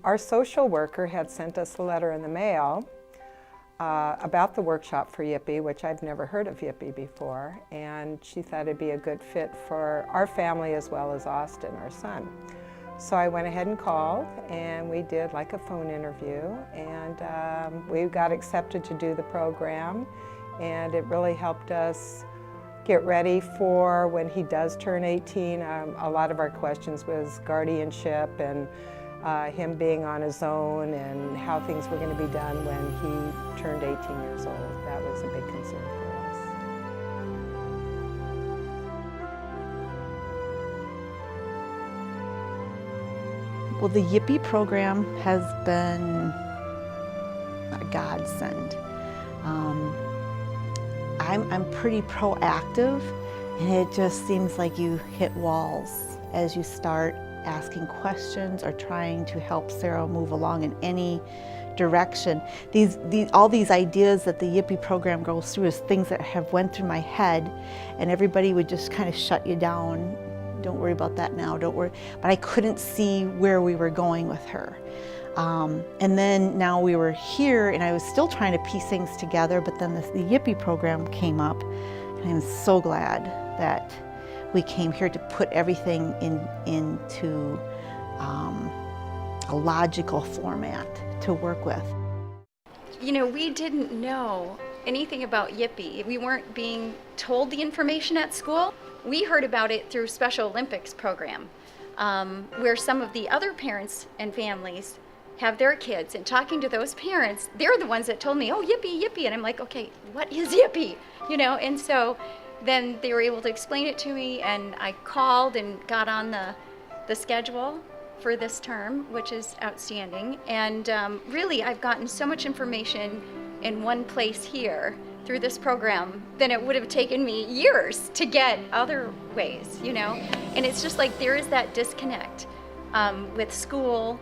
Our social worker had sent us a letter in the mail about the workshop for YiPPE, which I've never heard of YiPPE before, and she thought it'd be a good fit for our family as well as Austin, our son. So I went ahead and called, and we did like a phone interview, and we got accepted to do the program, and it really helped us get ready for when he does turn 18. A lot of our questions was guardianship and him being on his own and how things were going to be done when he turned 18 years old. That was a big concern for us. Well, the YiPPE program has been a godsend. I'm pretty proactive, and it just seems like you hit walls as you start asking questions or trying to help Sarah move along in any direction. All these ideas that the YiPPE program goes through is things that have went through my head, and everybody would just kind of shut you down. Don't worry about that now, don't worry. But I couldn't see where we were going with her. And then now we were here, and I was still trying to piece things together, but then the YiPPE program came up, and I'm so glad that we came here to put everything into a logical format to work with. You know, we didn't know anything about YiPPE. We weren't being told the information at school. We heard about it through Special Olympics program, where some of the other parents and families have their kids, and talking to those parents, they're the ones that told me, oh, YiPPE, YiPPE, and I'm like, okay, what is YiPPE? You know, and so then they were able to explain it to me, and I called and got on the schedule for this term, which is outstanding. And really, I've gotten so much information in one place here through this program than it would have taken me years to get other ways, you know? And it's just like there is that disconnect with school,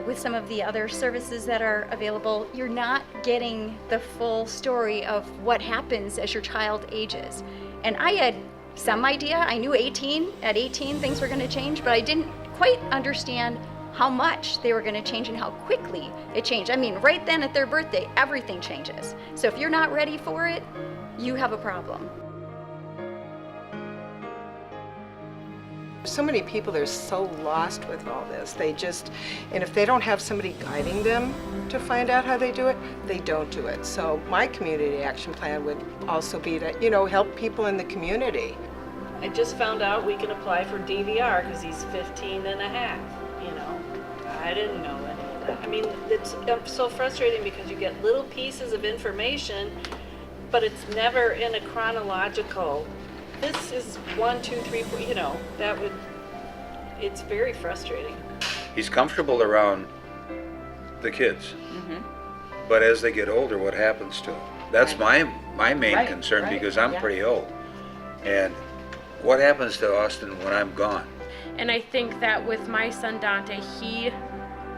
with some of the other services that are available. You're not getting the full story of what happens as your child ages. And I had some idea. I knew at 18 things were going to change, but I didn't quite understand how much they were going to change and how quickly it changed. I mean, right then at their birthday, everything changes. So if you're not ready for it, you have a problem. So many people are so lost with all this. And if they don't have somebody guiding them to find out how they do it, they don't do it. So my community action plan would also be to, you know, help people in the community. I just found out we can apply for DVR because he's 15 and a half, you know. I didn't know any of that. I mean, it's so frustrating because you get little pieces of information, but it's never in a chronological, this is 1, 2, 3, 4, you know, it's very frustrating. He's comfortable around the kids, but as they get older, what happens to him? That's my main concern, because I'm pretty old. And what happens to Austin when I'm gone? And I think that with my son Dante, he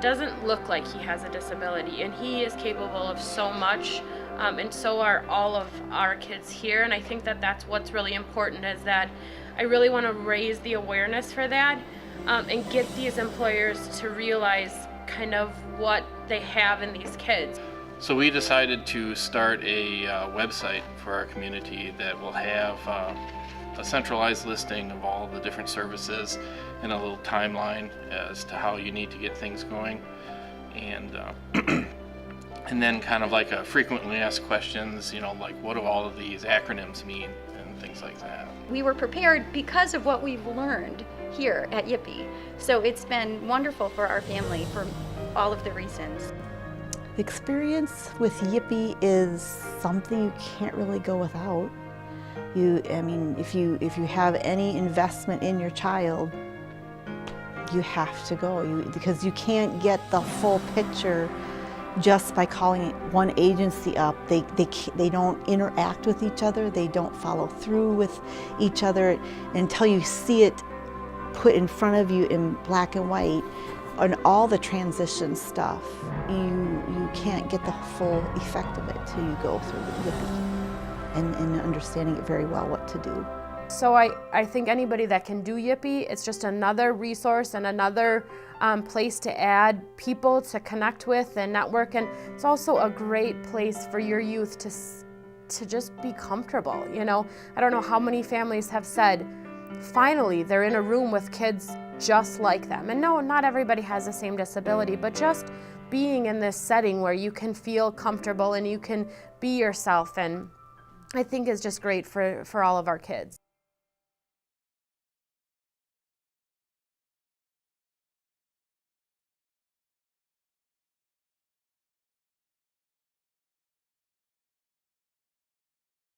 doesn't look like he has a disability, and he is capable of so much, and so are all of our kids here. And I think that that's what's really important, is that I really want to raise the awareness for that, and get these employers to realize kind of what they have in these kids. So we decided to start a website for our community that will have a centralized listing of all the different services and a little timeline as to how you need to get things going, and and then kind of like a frequently asked questions, you know, like what do all of these acronyms mean and things like that. We were prepared because of what we've learned here at YiPPE. So it's been wonderful for our family for all of the reasons. The experience with YiPPE is something you can't really go without. I mean, if you have any investment in your child, you have to go, because you can't get the full picture just by calling one agency up. They don't interact with each other. They don't follow through with each other until you see it put in front of you in black and white. And all the transition stuff, you can't get the full effect of it till you go through the YiPPE and understanding it very well what to do. So I think anybody that can do YiPPE, it's just another resource and another place to add people to connect with and network, and it's also a great place for your youth to just be comfortable. You know, I don't know how many families have said, finally, they're in a room with kids just like them. And no, not everybody has the same disability, but just being in this setting where you can feel comfortable and you can be yourself, and I think is just great for all of our kids.